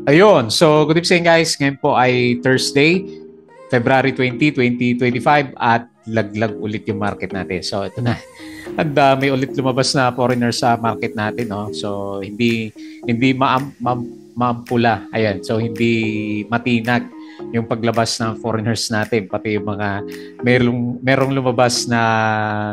Ayun. So, good evening guys. Ngayon po ay Thursday, February 20, 2025 at laglag ulit yung market natin. So, ito na. And may ulit lumabas na foreigner sa market natin, no? So, hindi maampula. Ayan. So, hindi matinag yung paglabas ng foreigners natin, pati yung mga merong lumabas na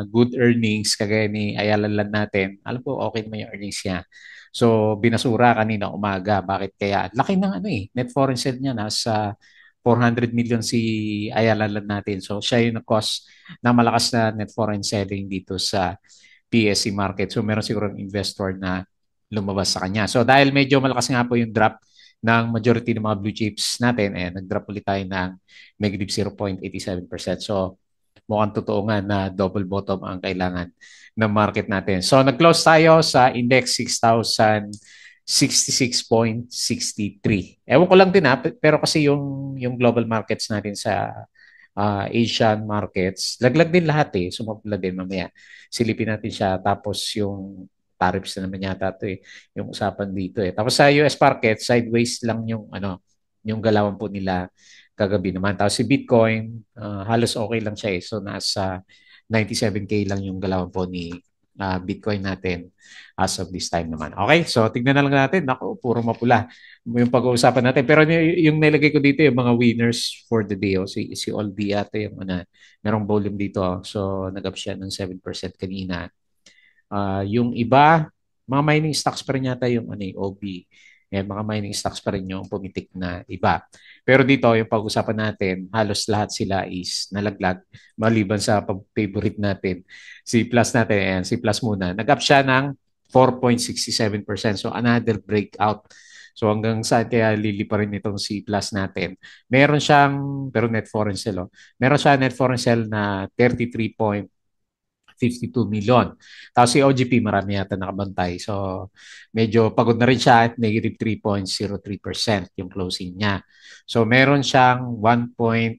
good earnings kagaya ni Ayala Land natin. Alam ko okay naman yung earnings niya. So, binasura kanina umaga. Bakit kaya? Laki ng net foreign sale niya. Nasa 400 million si Ayala Land natin. So, siya yung nag-cause ng malakas na net foreign selling dito sa PSC market. So, meron siguro ng investor na lumabas sa kanya. So, dahil medyo malakas nga po yung drop ng majority ng mga blue chips natin, nag-drop ulit tayo ng negative 0.87%. So, mukhang totoo nga na double bottom ang kailangan ng market natin. So, nag-close tayo sa index 6,066.63. Ewan ko lang din pero kasi yung global markets natin sa Asian markets, laglag din lahat sumapula din mamaya. Silipin natin siya. Tapos yung tariffs na naman yata ito yung usapan dito Tapos sa US market, sideways lang yung galawan po nila kagabi naman. Tapos si Bitcoin, halos okay lang siya So nasa 97K lang yung galawan po ni Bitcoin natin as of this time naman. Okay, so tignan na lang natin. Naku, puro mapula yung pag-uusapan natin. Pero yung nilagay ko dito, yung mga winners for the day. Si Aldi ate, merong volume dito. So, nag-up siya ng 7% kanina. Yung iba, mga mining stocks pa rin yata yung OB. Mga mining stocks pa rin yung pumitik na iba. Pero dito, yung pag-usapan natin, halos lahat sila is nalaglag maliban sa favorite natin. Si Plus natin, si Plus muna. Nag-up siya ng 4.67%. So, another breakout. So, hanggang saan kaya lili pa rin itong si Plus natin? Meron siyang, pero net foreign sale, meron siya net foreign sale na 33.52 million. Tapos si OGP, marami yata nakabantay. So, medyo pagod na rin siya at negative 3.03% yung closing niya. So, meron siyang 1.75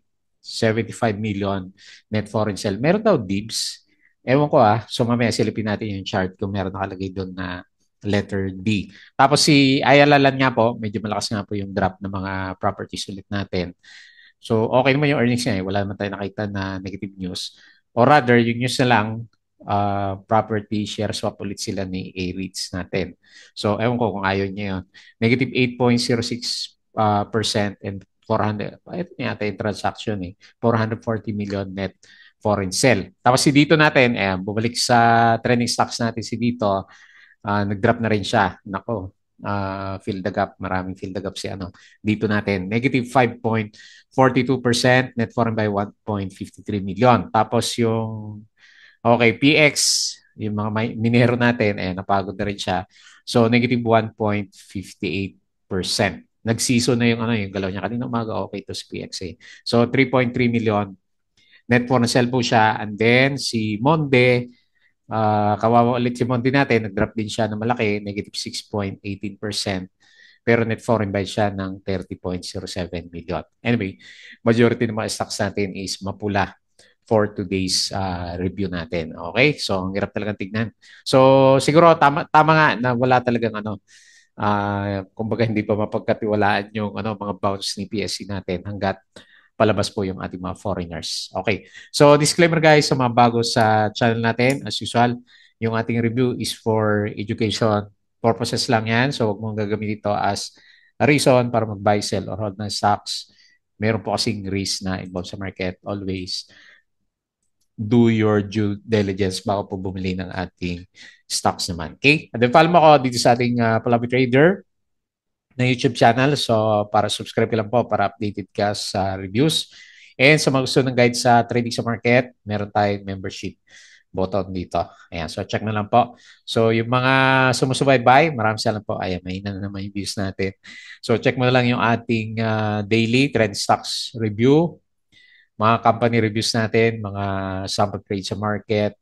million net foreign sale. Meron daw DIBS. Ewan ko So, mamaya silipin natin yung chart kung meron nakalagay doon na letter D. Tapos si Ayala Land nga po, medyo malakas nga po yung drop ng mga properties ulit natin. So, okay naman yung earnings niya Wala naman tayo nakita na negative news. Or rather, yung news na lang, property share swap ulit sila ni A-REITs natin. So, ewan ko kung ayaw niya yun. Negative 8.06% and 400, ito yata yung transaction 440 million net foreign sale. Tapos si dito natin, bumalik sa trending stocks natin si dito, nag-drop na rin siya. Nako, fill the gap. Maraming fill the gap si dito natin. Negative 5.42%, net foreign by 1.53 million. Tapos yung, okay, PX, yung mga minero natin, napagod na rin siya. So, negative 1.58%. Nag-season na yung galaw niya. Kanina umaga, okay to si PX So, 3.3 million net foreign sell po siya. And then, si Monde, kawawa ulit si Monty natin, nag-drop din siya ng malaki, negative 6.18%. Pero net foreign buy siya ng 30.07 million. Anyway, majority ng mga stocks natin is mapula for today's review natin. Okay? So, ang hirap talagang tignan. So, siguro tama nga na wala talagang kumbaga hindi pa mapagkatiwalaan yung mga bounce ni PSC natin hanggat palabas po yung ating mga foreigners. Okay. So, disclaimer guys, sa mga bago sa channel natin, as usual, yung ating review is for education purposes lang yan. So, huwag mong gagamitin ito as a reason para mag-buy, sell, or hold ng stocks. Meron po kasing risk na involved sa market. Always do your due diligence bago po bumili ng ating stocks naman. Okay? And then follow mo ako dito sa ating Palabi Trader na YouTube channel. So, para subscribe ka lang po para updated ka sa reviews. And sa mga gusto ng guide sa trading sa market, meron tayong membership button dito. Ayan, so check na lang po. So, yung mga sumusubaybay, maraming salamat po. Ayan, may na naman yung views natin. So, check mo na lang yung ating daily trend stocks review, mga company reviews natin, mga sample trade sa market,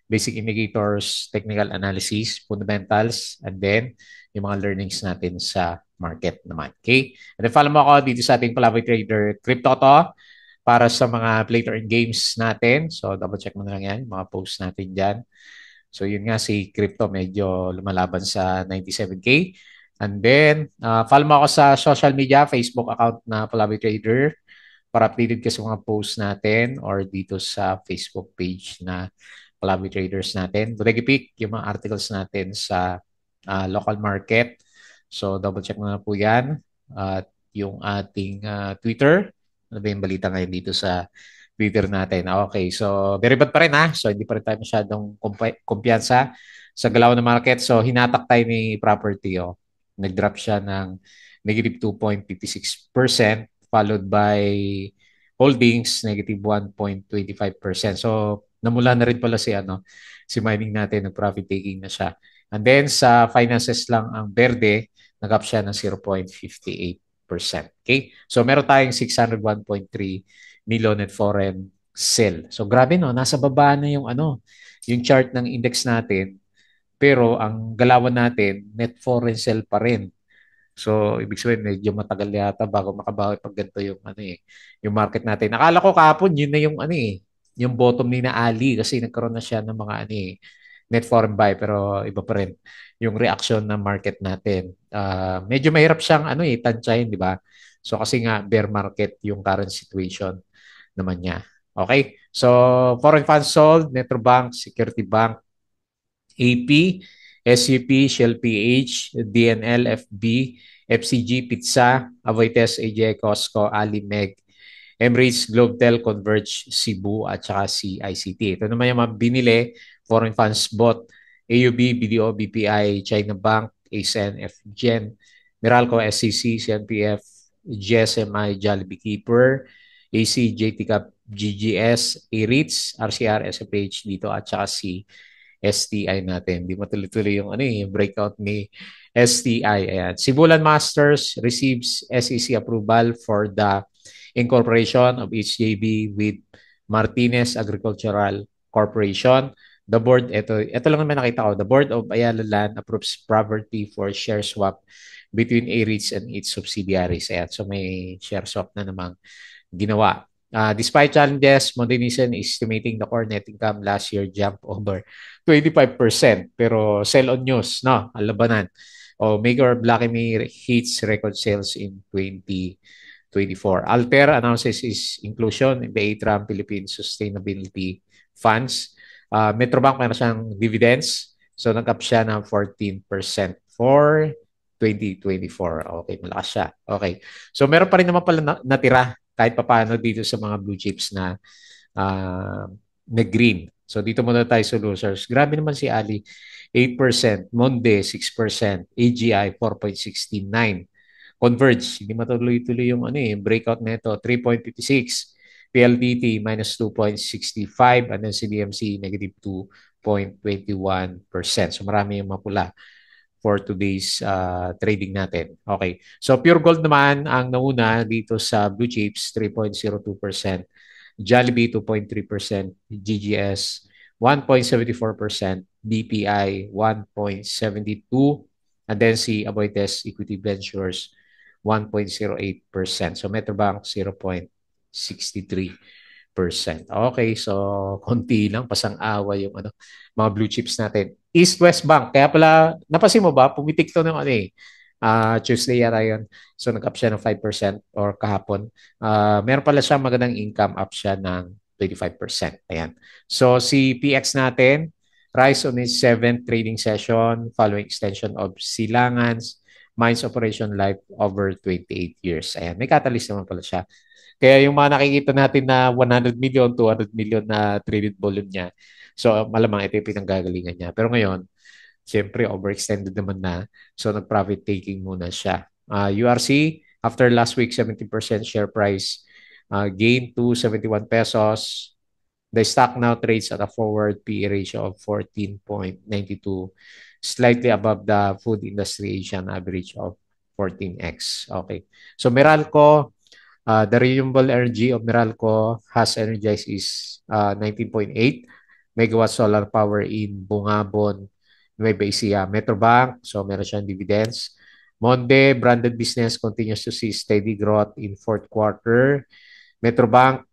basic indicators, technical analysis, fundamentals, and then yung mga learnings natin sa market naman. Okay? And then follow mo ako dito sa ating Palaboy Trader Crypto to para sa mga play to earn games natin. So double check mo na lang yan, mga posts natin dyan. So yun nga si Crypto medyo lumalaban sa 97K. And then, follow mo ako sa social media, Facebook account na Palabi Trader para updated ka sa mga posts natin or dito sa Facebook page na Palabi Traders natin. Regipik yung mga articles natin sa local market. So, double check mo na po yan. At yung ating Twitter. Ano ba yung balita ngayon dito sa Twitter natin? Okay, so very bad pa rin ha. So, hindi pa rin tayo masyadong kumpiyansa sa galaw ng market. So, hinatak tayo ni property. Oh. Nag-drop siya ng negative 2.56% followed by holdings negative 1.25%. So, namula na rin pala si mining natin, nag-profit taking na siya. And then sa finances lang ang Verde, nag-up siya ng 0.58%. Okay? So meron tayong 601.3 million net foreign sell. So grabe no, nasa baba na yung chart ng index natin, pero ang galawan natin net foreign sell pa rin. So, ibig sabihin, medyo matagal yata bago makabawi pag ganito yung market natin. Nakala ko kahapon, yun na yung bottom ni na Ali kasi nagkaroon na siya ng mga net foreign buy pero iba pa rin yung reaction ng market natin. Medyo mahirap siyang tansyahin, di ba? So, kasi nga bear market yung current situation naman niya. Okay? So, foreign funds sold, Metrobank, Security Bank, AP, SUP, Shell PH, DNL, FB, FCG, Pizza, Avoites, AJ, Costco, Alimeg, Emirates, Globetel, Converge, Cebu, at saka CICT. Ito naman yung mga binili, foreign funds bought, AUB, BDO, BPI, China Bank, ASEN, FGen, Meralco, SCC, CNPF, GSMI, Jollibee Keeper, AC, JTCAP, GGS, AREITs, RCR, SFH dito at saka si STI natin. Hindi matuloy-tuloy yung breakout ni STI. Ayan. Sibulan Masters receives SEC approval for the incorporation of HJB with Martinez Agricultural Corporation. The board, ito lang naman nakita ko, the board of Ayala Land approves property for share swap between AREITs and its subsidiaries. Ayan. So may share swap na namang ginawa. Despite challenges, Modernization is estimating the core net income last year jumped over 25%. Pero sell on news, no? Ang labanan. Maker Blackemy hits record sales in 2024. Alter announces its inclusion in the ATRAM Philippine Sustainability Funds. Metrobank meron siyang dividends. So nag-up siya ng 14% for 2024. Okay, malakas siya. Okay. So meron pa rin naman pala natira kahit papaano dito sa mga blue chips na green. So dito muna tayo sa losers. Grabe naman si Ali. 8%, Monde 6%, AGI 4.69, Converge, hindi matuloy-tuloy yung breakout nito, 3.56, PLDT minus 2.65, and then CDMC negative 2.21%. So marami yung mapula for today's trading natin. Okay. So Pure Gold naman ang nauna dito sa blue chips, 3.02%. Jollibee 2.3%, GGS 1.74%, BPI 1.72%, and then si Aboitiz Equity Ventures 1.08%. So Metrobank 0.63%. Okay, so konti lang, pasang-awa yung mga blue chips natin. East West Bank, kaya pala, napasin mo ba, pumitik to ng Tuesday yata yun. So nag-up siya ng 5% or kahapon. Meron pala siya magandang income, up siya ng 25%. Ayan. So si PX natin, rise on its 7th trading session following extension of Silangan's mines operation life over 28 years. Ayan. May catalyst naman pala siya. Kaya yung mga nakikita natin na 100 million, 200 million na traded volume niya, so malamang ito yung pinanggagalingan niya. Pero ngayon, siyempre overextended naman na. So nag-profit taking muna siya. URC, after last week, 70% share price gain to 71 pesos. The stock now trades at a forward PE ratio of 14.92, slightly above the food industry Asian average of 14x. Okay. So Meralco, the renewable energy of Meralco has energized is 19.8 megawatt solar power in Bungabon, Nueva Ecija. Metrobank, so meron siyang dividends. Monde, branded business continues to see steady growth in fourth quarter. Metrobank,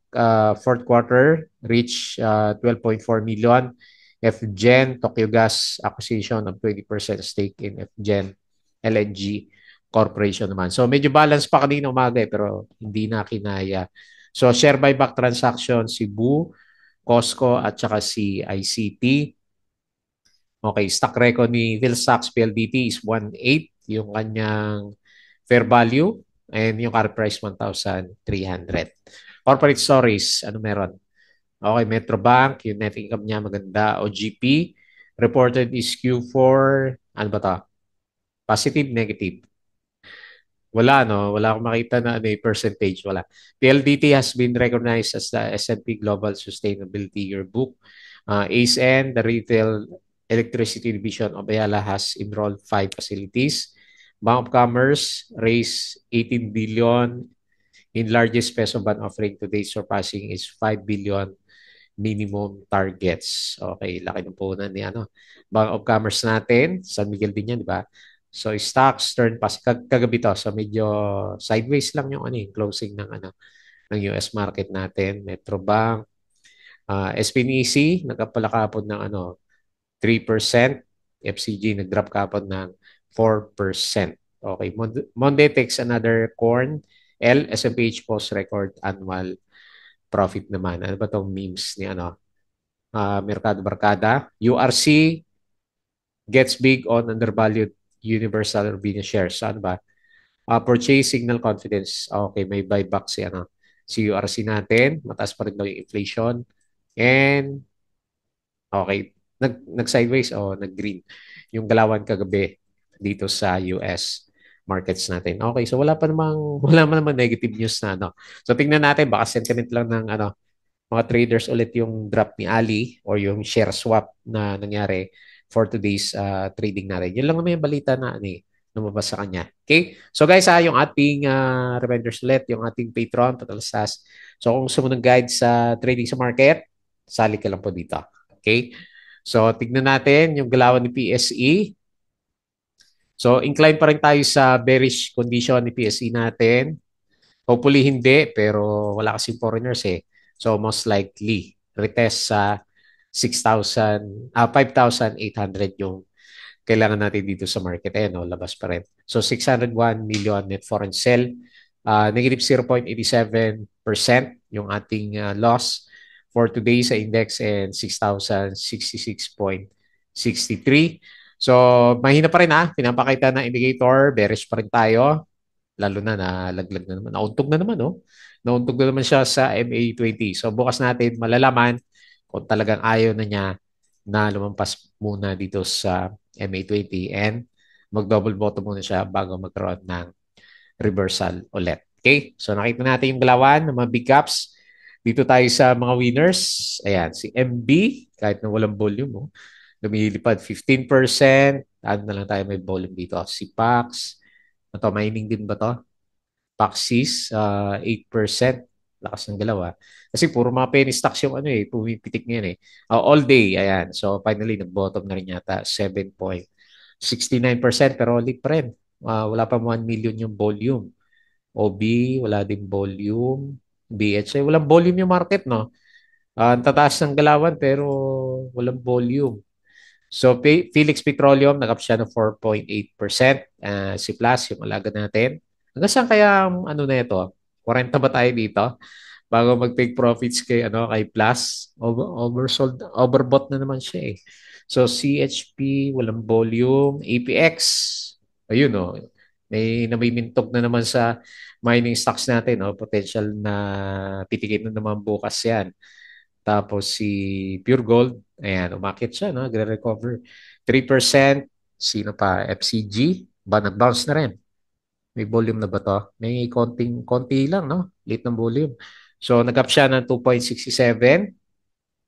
fourth quarter, reach 12.4 million. FGen, Tokyo Gas acquisition of 20% stake in FGen LNG Corporation naman. So medyo balance pa kanina umaga pero hindi na kinaya. So share buyback transaction, Cebu, Costco at saka si ICT. Okay, stock record ni Vilsax PLDT is 1.8 yung kanyang fair value and yung current price 1,300. Corporate stories, ano meron? Okay, Metrobank, yung net income niya maganda. OGP, reported is Q4, ano ba to? Positive, negative? Wala, no? Wala akong makita na ano, percentage. Wala. PLDT has been recognized as the S&P Global Sustainability Yearbook. ACEN, the Retail Electricity Division of Ayala, has enrolled 5 facilities. Bank of Commerce raised 18 billion in largest peso bond offering today, surpassing its 5 billion minimum targets. Okay, laki ng puhunan ni ano. Bank of Commerce natin, San Miguel din yan, di ba? So stocks turn pas kagabi to. So medyo sideways lang yung ano, yung closing ng ano ng US market natin. Metrobank, SPNEC nagkapala kapon ng ano 3%, FCG nag-drop kapon ng 4%. Okay, Monday takes another corn. SMPH post record annual profit naman. Ano ba tong memes ni ano? Mercado Barkada. URC gets big on undervalued Universal Urbina shares. Saan ba? Purchase signal confidence. Okay, may buyback si ano si URC natin. Mataas pa rin daw yung inflation. And okay, nag-sideways o nag-green yung galawan kagabi dito sa US markets natin. Okay, so wala pa namang wala man namang negative news na ano. So tingnan natin baka sentiment lang ng ano mga traders ulit yung drop ni Ali or yung share swap na nangyari for today's trading natin. Yun lang naman yung balita na ano, lumabas sa kanya. Okay? So guys, yung ating reminders ulit, yung ating Patreon, patalastas. So kung gusto mo ng guide sa trading sa market, sali ka lang po dito. Okay? So tignan natin yung galawan ni PSE. So incline pa rin tayo sa bearish condition ni PSE natin. Hopefully hindi, pero wala kasing foreigners eh. So most likely, retest sa 5,800 yung kailangan natin dito sa market. Eh, no, labas pa rin. So 601 million net foreign sell. Negative 0.87% yung ating loss for today sa index and 6,066.63. So mahina pa rin pinapakita ng indicator, bearish pa rin tayo. Lalo na nalaglag na naman. Nauntog na naman, no? Nauntog na naman siya sa MA20. So bukas natin malalaman kung talagang ayaw na niya na lumampas muna dito sa MA20 and mag-double bottom muna siya bago magkaroon ng reversal ulit. Okay? So nakita natin yung galawan ng mga big caps. Dito tayo sa mga winners. Ayan, si MB, kahit na walang volume, lumilipad 15%. Ano na lang tayo may volume dito? Si Pax. Ito, mining din ba to? Paxis, 8%. Lakas ng galaw. Kasi puro mga penny stocks yung ano pumipitik ngayon eh. All day, ayan. So finally, nag-bottom na rin yata, 7.69%, pero ulit pa rin. Wala pa 1 million yung volume. OB, wala din volume. BHI, walang volume yung market, no? Ang tataas ng galawan pero walang volume. So, Felix Petroleum, nag-up siya ng 4.8%. Si Plus, yung alaga natin. Hanggang saan kaya ano na ito? 40 ba tayo dito? Bago mag-take profits kay kay Plus, oversold, overbought na naman siya eh. So CHP, walang volume, APX, ayun may namimintog na naman sa mining stocks natin, potential na pitikin na naman bukas 'yan. Tapos si Pure Gold, ayan, umakit siya, no? Nagre-recover. 3%. Sino pa? FCG, nag-bounce na rin. May volume na ba to? May konti lang, no? Late ng volume. So, nag-up siya ng 2.67.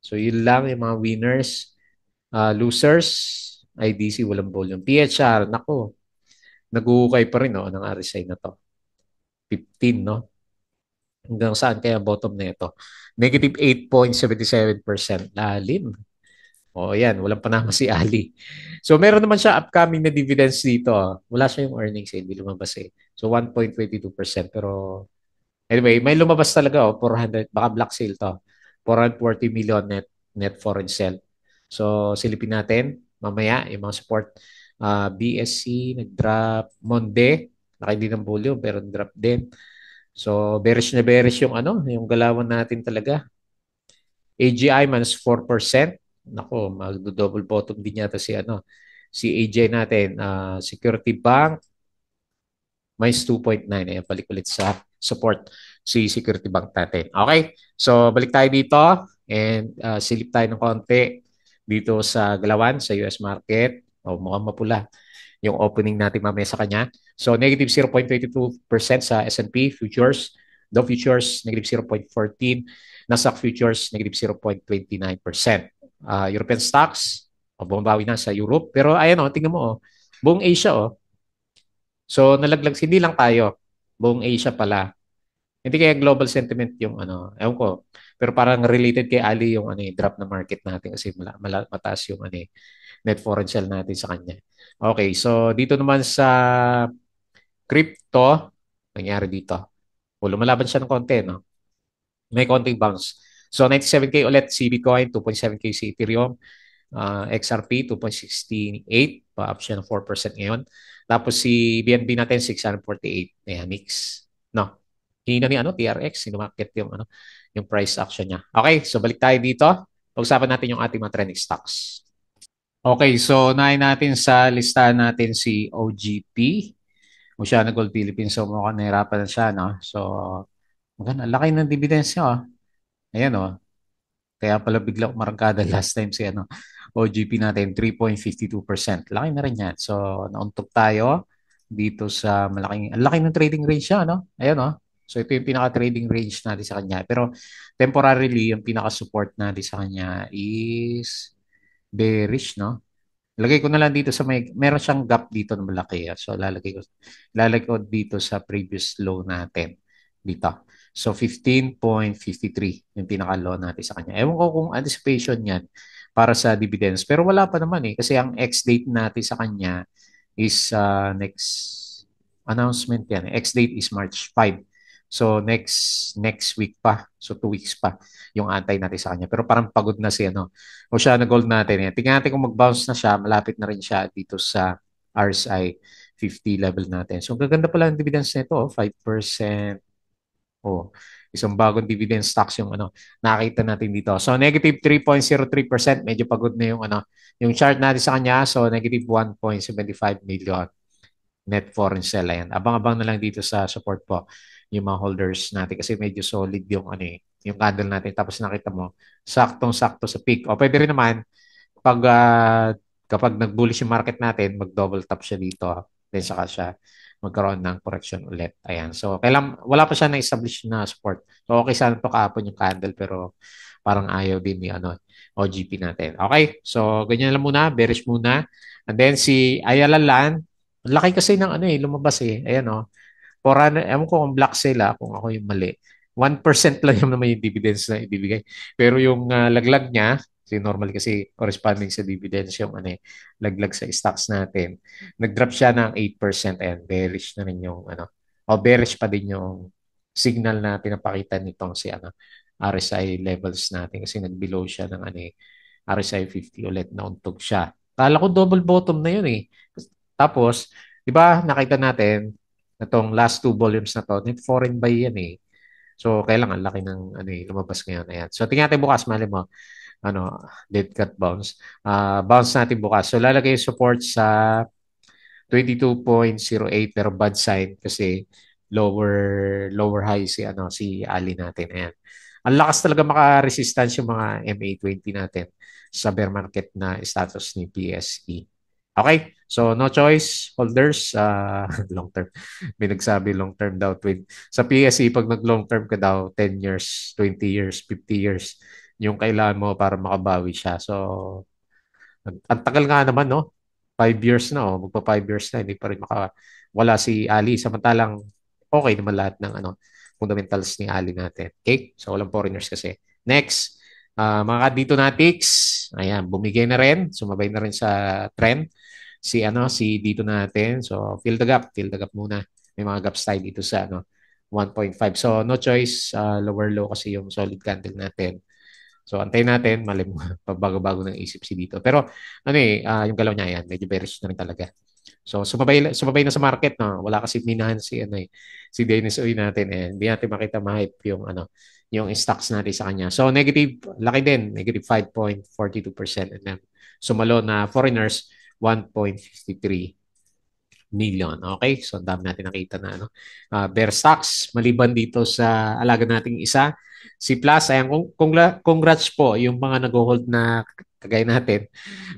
So, yun lang yung mga winners. Losers, IDC, walang volume. PHR, nako, nag-uukay pa rin, no, ng RSI na to. 15, no? Hanggang saan kaya bottom na ito? Negative 8.77%. Lalim. O yan, walang panama si Ali. So meron naman siya upcoming na dividends dito. Wala siya yung earnings hindi lumabas eh. So 1.22%. Pero anyway, may lumabas talaga 400, baka black sale to. 440 million net foreign sale. So silipin natin mamaya yung mga support BSC, nag-drop. Monde, laki din ng volume, pero nag-drop din. So, bearish na bearish yung yung galawan natin talaga. AGI minus 4%. Nako, mag-double bottom din yata si AGI natin. Security Bank minus 2.9. Ayan, balik ulit sa support si Security Bank natin. Okay, so balik tayo dito and silip tayo ng konti dito sa galawan sa US market. Mukhang mapula yung opening natin mamaya sa kanya. So negative 0.22% sa S&P futures, Dow futures negative 0.14, Nasdaq futures negative 0.29%. European stocks, bumabawi na sa Europe. Pero ayan tingnan mo buong Asia So nalaglag, hindi lang tayo, buong Asia pala. Hindi kaya global sentiment yung ewan ko. Pero parang related kay Ali yung drop na market natin kasi mataas yung net foreign sell natin sa kanya. Okay, so dito naman sa crypto, nangyari dito. Lumalaban siya ng konti, no? May konting bounce. So 97K ulit si Bitcoin, 2.7K si Ethereum, XRP 2.68, pa-up siya ng 4% ngayon. Tapos si BNB natin 648. Ayan, mix. No. Hina ni TRX, sinumakit yung price action niya. Okay, so balik tayo dito. Pag-usapan natin yung ating mga trending stocks. Okay, so nahin natin sa listahan natin si OGP. Oceana Gold Philippines. So mukhang nahirapan na siya, no? So, maganda. Laki ng dividends niya, Ayan, Kaya pala bigla umarangkada last time si OGP natin, 3.52%. Laki na rin yan. So, nauntog tayo dito sa ang laki ng trading range siya, no? Ayan, So, ito yung pinaka-trading range natin sa kanya. Pero, temporarily, yung pinaka-support natin sa kanya is bearish, no? Lagay ko na lang dito sa meron siyang gap dito na malaki. So, lalagay ko dito sa previous low natin. Dito. So, 15.53 yung pinaka-low natin sa kanya. Ewan ko kung anticipation yan para sa dividends. Pero wala pa naman kasi ang ex-date natin sa kanya is next announcement yan. Ex-date is March 5. So, next week pa. So, 2 weeks pa yung antay natin sa kanya. Pero parang pagod na o siya na gold natin. Tingnan natin kung mag-bounce na siya, malapit na rin siya dito sa RSI 50 level natin. So, gaganda pala ang dividends nito, 5%. Isang bagong dividend stocks yung nakita natin dito. So, negative 3.03%. Medyo pagod na yung chart natin sa kanya. So, negative 1.75 million net foreign sell. Ayan. Abang-abang na lang dito sa support po yung mga holders natin kasi medyo solid yung yung candle natin. Tapos nakita mo, saktong-sakto sa peak. O pwede rin naman pag kapag nag-bullish yung market natin, mag-double top siya dito. Then saka siya magkaroon ng correction ulit. Ayan. So, wala pa siya na-establish na support. So, okay sana to kahapon yung candle pero parang ayaw din ni OGP natin. Okay. So, ganyan lang muna. Bearish muna. And then si Ayala Land, laki kasi ng lumabas Ayan ewan ko kung black sale kung ako yung mali. 1% lang yung naman yung dividends na ibibigay. Pero yung laglag niya, normally kasi corresponding sa dividends yung laglag sa stocks natin. Nag-drop siya ng 8% and bearish na rin yung o bearish pa din yung signal na pinapakita nitong si RSI levels natin kasi nag-below siya ng RSI 50 ulit na untog siya. Kala ko double bottom na yun Tapos, di ba nakita natin itong last two volumes na to, net foreign buy yan So, kailangan laki ng lumabas ngayon. Ayan. So, tingnan natin bukas, mali mo, dead cut bounce. Bounce natin bukas. So, lalagay yung support sa 22.08 pero bad sign kasi lower high si Ali natin. Ayan. Ang lakas talaga maka-resistance yung mga MA20 natin sa bear market na status ni PSE. Okay, so no choice, holders, long term. May nagsabi long term daw. Sa PSE, pag nag-long term ka daw, 10 years, 20 years, 50 years, yung kailangan mo para makabawi siya. So, ang tagal nga naman, no? 5 years na, magpa 5 years na, hindi pa rin wala si Ali. Samantalang, okay naman lahat ng fundamentals ni Ali natin. Okay? So, walang foreigners kasi. Next, mga dito natics, ayan, bumigay na rin, sumabay na rin sa trend si dito natin. So, fill the gap muna. May mga gaps tayo dito sa 1.5. So, no choice, lower low kasi yung solid candle natin. So antayin natin, malim pagbago-bago ng isip si dito. Pero ano yung galaw niya yan, medyo bearish na rin talaga. So sumabay na sa market, no. Wala kasi minahan si si Dennis Uy natin, hindi natin makita ma-hype yung stocks natin sa kanya. So negative, laki din, negative 5.42%, and then sumalo na foreigners 1.53 million. Okay? So, ang dami natin nakita na bear stocks maliban dito sa alaga nating isa. Si Plus, ayan, congrats po yung mga nag-hold na kagaya natin.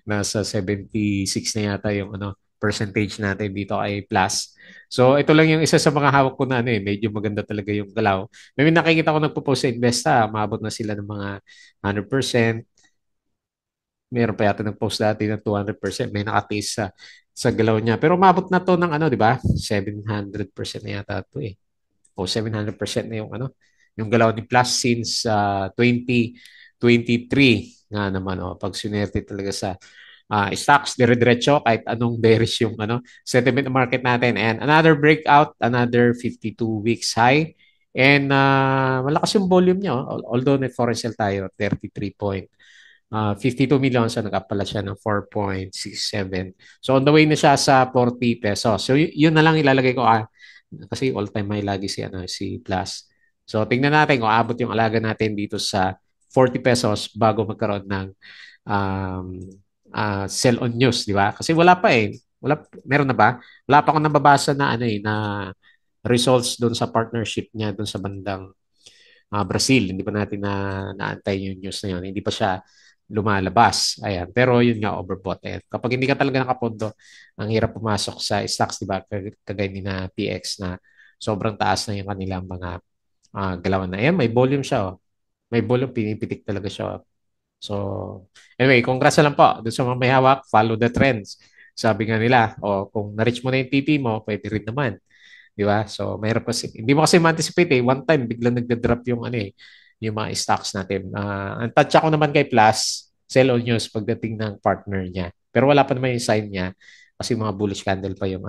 Nasa 76 na yata yung percentage natin dito ay Plus. So, ito lang yung isa sa mga hawak ko na medyo maganda talaga yung galaw. May nakikita ko nagpo-post sa Investa, maabot na sila ng mga 100%. Meron pa yata nag-post dati ng 200%. May nakatiis sa galaw niya. Pero umabot na to ng di ba? 700% na yata to eh. O 700% na yung galaw ni Plus since 2023 nga naman. Pag sinerte talaga sa stocks, dire-diretso kahit anong bearish yung sentiment ng market natin. And another breakout, another 52 weeks high. And malakas yung volume niya. Although net foreign sale tayo, 33 point. 52 million, so nag-up siya ng 4.67. So on the way na siya sa 40 pesos. So yun na lang ilalagay ko kasi all-time high lagi si Plus. So tingnan natin kung abot yung alaga natin dito sa 40 pesos bago magkaroon ng um, sell on news, di ba? Kasi wala pa eh. Meron na ba? Wala pa akong nababasa na na results doon sa partnership niya doon sa bandang Brazil. Hindi pa natin naantay yung news na yun. Hindi pa siya lumalabas. Ayan. Pero yun nga, overbought. Ayan. Kapag hindi ka talaga nakapondo, ang hirap pumasok sa stocks, di ba? Kagaya ni na PX na sobrang taas na yung kanilang mga galawan na. Ayan, may volume siya. May volume, pinipitik talaga siya. So, anyway, congrats na lang po doon sa mga may hawak. Follow the trends. Sabi nga nila, kung na-reach mo na yung TP mo, pwede rin naman. Di ba? So, mahirap kasi. Hindi mo kasi ma-anticipate eh. One time, biglang nagda-drop yung yung mga stocks natin. Ang touch ako naman kay Plus, sell on news pagdating ng partner niya. Pero wala pa naman yung sign niya kasi mga bullish candle pa yung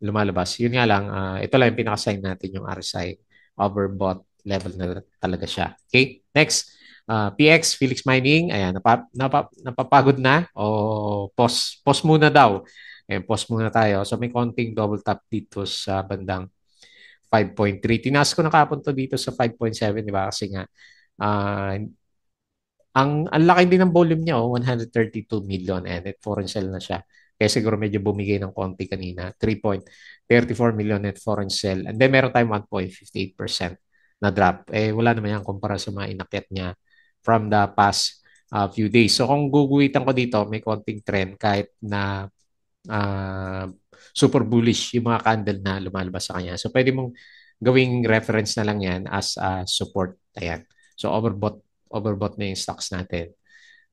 lumalabas. Yun nga lang, ito lang yung pinaka-sign natin yung RSI. Overbought level na talaga siya. Okay? Next, PX, Felix Mining. Ayan, napapagod na o pause muna daw. Ayan, pause muna tayo. So may konting double tap dito sa bandang 5.3. Tinas ko na kapon to dito sa 5.7, di ba? Kasi nga, ah, ang laki din ng volume niya, 132 million, and net foreign sale na siya. Kaya siguro medyo bumigay ng konti kanina, 3.34 million net foreign sale. And then meron tayong 1.58% na drop. Wala naman yan kumpara sa mga inakyat niya from the past few days. So kung guguhitan ko dito, may konting trend kahit na uh, super bullish yung mga candle na lumalabas sa kanya. So pwede mong gawing reference na lang yan as support. Ayan. So overbought na yung stocks natin.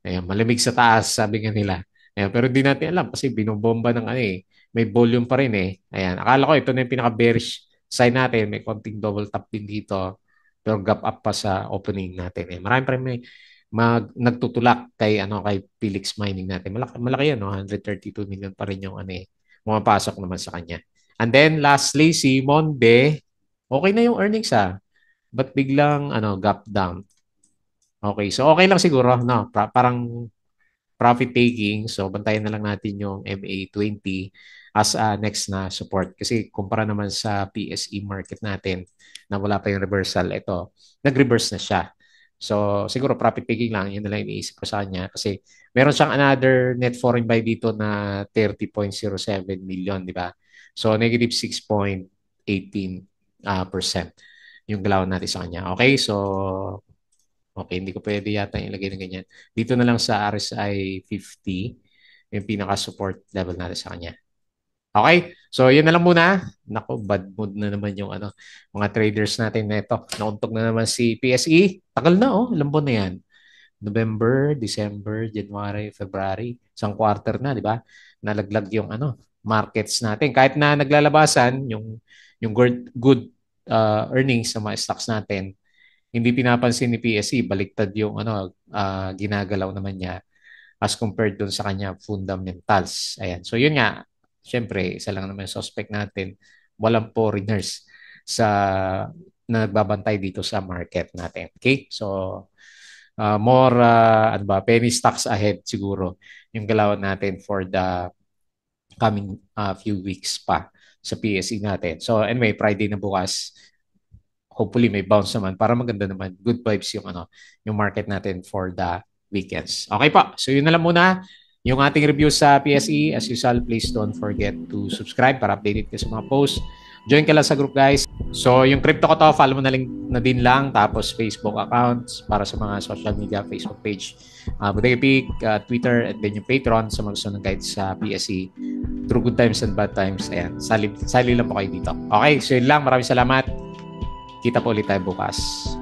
Ayan, malamig sa taas, sabi nga nila. Ayan, pero di natin alam kasi binobomba ng may volume pa rin eh. Ayan, akala ko ito na yung pinaka-bearish sign natin. May konting double top din dito. Pero gap up pa sa opening natin. Eh. Marami pa rin nagtutulak kay Felix Mining natin. Malaki yan, no? 132 million pa rin yung pumapasok naman sa kanya. And then lastly si Monde, okay na yung earnings But biglang gap down. Okay, so okay lang siguro, no? Parang profit taking. So bantayan na lang natin yung MA20 as next na support. Kasi kumpara naman sa PSE market natin na wala pa yung reversal, ito, nag-reverse na siya. So siguro profit taking lang, yun na lang iniisip ko sa kanya. Kasi meron siyang another net foreign buy dito na 30.07 million, di ba? So negative 6.18% yung galaw natin sa kanya. Okay, so okay, hindi ko pwede yata ilagay na ganyan. Dito na lang sa RSI 50, yung pinaka-support level natin sa kanya. Okay, so yun na lang muna. Nako, bad mood na naman yung mga traders natin neto. Nauntog na naman si PSE. Tagal na ilang buwan na yan. November, December, January, February, isang quarter na, di ba? Nalaglag yung markets natin. Kahit na naglalabasan yung good earnings sa mga stocks natin, hindi pinapansin ni PSE, baliktad yung ginagalaw naman niya as compared dun sa kanya fundamentals. Ayan. So yun nga, syempre, isa lang naman yung suspect natin, walang foreigners sa na nagbabantay dito sa market natin. Okay? So more ano ba, penny stocks ahead siguro yung galawan natin for the coming few weeks pa sa PSE natin. So anyway, Friday na bukas, hopefully may bounce naman para maganda naman. Good vibes yung yung market natin for the weekends. Okay pa. So yun na lang muna yung ating review sa PSE. As usual, please don't forget to subscribe para updated ka sa mga posts. Join ka lang sa group, guys. So yung crypto ko to, follow mo na, na din lang. Tapos Facebook accounts para sa mga social media, Facebook page, Bodega Peak, Twitter, and then yung Patreon sa mga gusto ng guides sa PSE. Through good times and bad times. Ayan, sali lang po kayo dito. Okay, so yun lang. Maraming salamat. Kita po ulit tayo bukas.